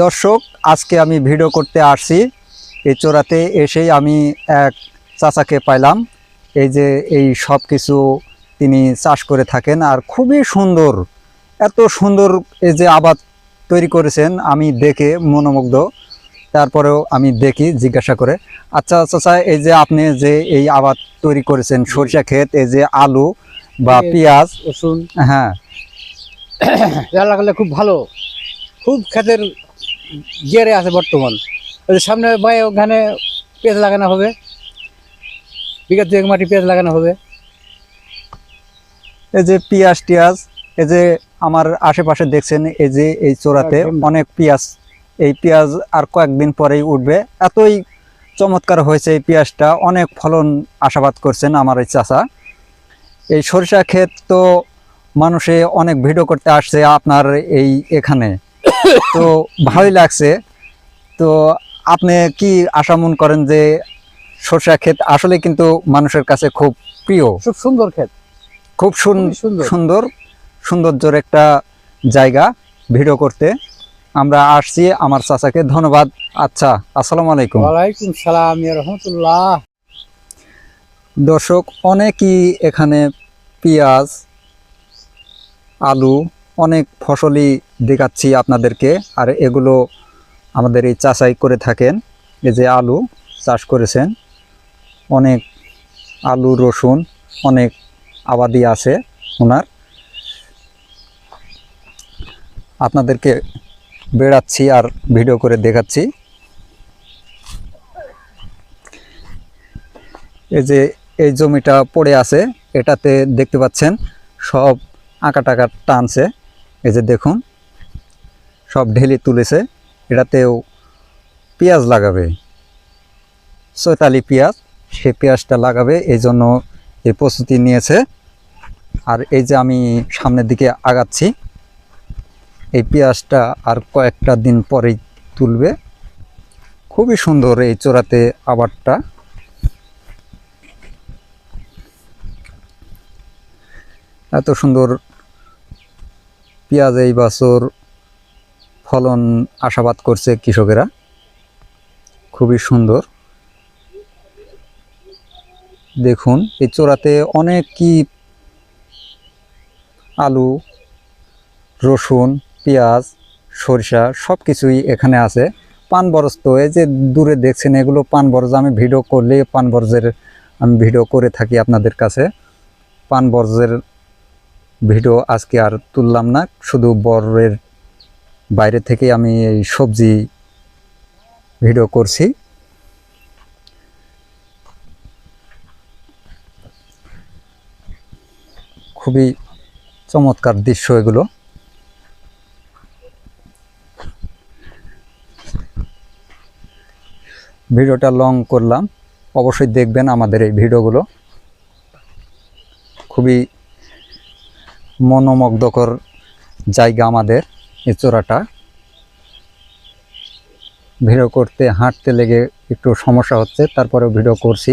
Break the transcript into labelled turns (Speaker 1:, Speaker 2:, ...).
Speaker 1: দর্শক, আজকে আমি ভিডিও করতে আসছি। এই চোরাতে এসেই আমি এক চাচাকে পাইলাম। এই যে এই সব কিছু তিনি চাষ করে থাকেন, আর খুবই সুন্দর, এত সুন্দর এই যে আবাদ তৈরি করেছেন, আমি দেখে মনোমুগ্ধ। তারপরেও আমি দেখি জিজ্ঞাসা করে, আচ্ছা চাচা, এই যে আপনি যে এই আবাদ তৈরি করেছেন, সরিষা ক্ষেত, এই যে আলু বা পেঁয়াজ,
Speaker 2: রসুন
Speaker 1: হ্যাঁ,
Speaker 2: লাগালে খুব ভালো, খুব ক্ষেতের জেরে আছে বর্তমান। ওই যে সামনে ভাই ওখানে পেঁয়াজ লাগানো হবে, বিঘা 2 মাটি পেঁয়াজ লাগানো হবে।
Speaker 1: এই যে পেঁয়াজ টিয়াজ, এই যে আমার আশেপাশে দেখছেন, এই যে এই চোরাতে অনেক পেঁয়াজ, এই পেঁয়াজ আর কয়েকদিন পরেই উঠবে। এতই চমৎকার হয়েছে এই পেঁয়াজটা, অনেক ফলন আশাবাদ করছেন আমার এই চাচা। এই সরিষা ক্ষেত তো মানুষে অনেক ভিডিও করতে আসছে আপনার এই এখানে, তো ভালোই লাগছে। তো আপনি কি আশা মন করেন যে সরিষা ক্ষেত আসলে কিন্তু মানুষের কাছে খুব প্রিয়,
Speaker 2: খুব সুন্দর ক্ষেত,
Speaker 1: খুব
Speaker 2: সুন্দর।
Speaker 1: সুন্দর সৌন্দর্যের একটা জায়গা ভিডিও করতে আমরা আসছি। আমার চাচাকে ধন্যবাদ। আচ্ছা, আসসালামু আলাইকুম।
Speaker 2: ওয়ালাইকুম সালাম ইয়া রাহমাতুল্লাহ।
Speaker 1: দর্শক, অনেকই এখানে পেঁয়াজ, আলু, অনেক ফসলই দেখাচ্ছি আপনাদেরকে, আর এগুলো আমাদের এই চাষাই করে থাকেন। এই যে আলু চাষ করেছেন, অনেক আলু, রসুন, অনেক আবাদি আছে ওনার। আপনাদেরকে বেড়াচ্ছি আর ভিডিও করে দেখাচ্ছি। এই যে এই জমিটা পড়ে আছে, এটাতে দেখতে পাচ্ছেন সব আঁকা টাকা টানছে। এই যে দেখুন, সব ঢেলি তুলেছে। এটাতেও পেঁয়াজ লাগাবে, চৈতালি পেঁয়াজ, সেই পেঁয়াজটা লাগাবে, এই জন্য এই প্রস্তুতি নিয়েছে। আর এই যে আমি সামনের দিকে আগাচ্ছি, এই পেঁয়াজটা আর কয়েকটা দিন পরেই তুলবে। খুবই সুন্দর এই চোরাতে আবারটা। এত সুন্দর পেঁয়াজ এই বছর ফলন আশাবাদ করছে কৃষকেরা, খুবই সুন্দর। দেখুন, এই চোরাতে অনেক কি আলু, রসুন, পেঁয়াজ, সরিষা সব কিছুই এখানে আছে। পান বরজ, তো এই যে দূরে দেখছেন, এগুলো পান বরজ। আমি ভিডিও করলে পান বরজের আমি ভিডিও করে থাকি আপনাদের কাছে। পান বরজের ভিডিও আজকে আর তুললাম না, শুধু বরের বাইরে থেকে আমি এই সবজি ভিডিও করছি। খুবই চমৎকার দৃশ্য এগুলো। ভিডিওটা লং করলাম, অবশ্যই দেখবেন আমাদের এই ভিডিওগুলো। খুবই মনোমুগ্ধকর জায়গা আমাদের এই চোরাটা। ভিডিও করতে হাঁটতে লেগে একটু সমস্যা হচ্ছে, তারপরেও ভিডিও করছি।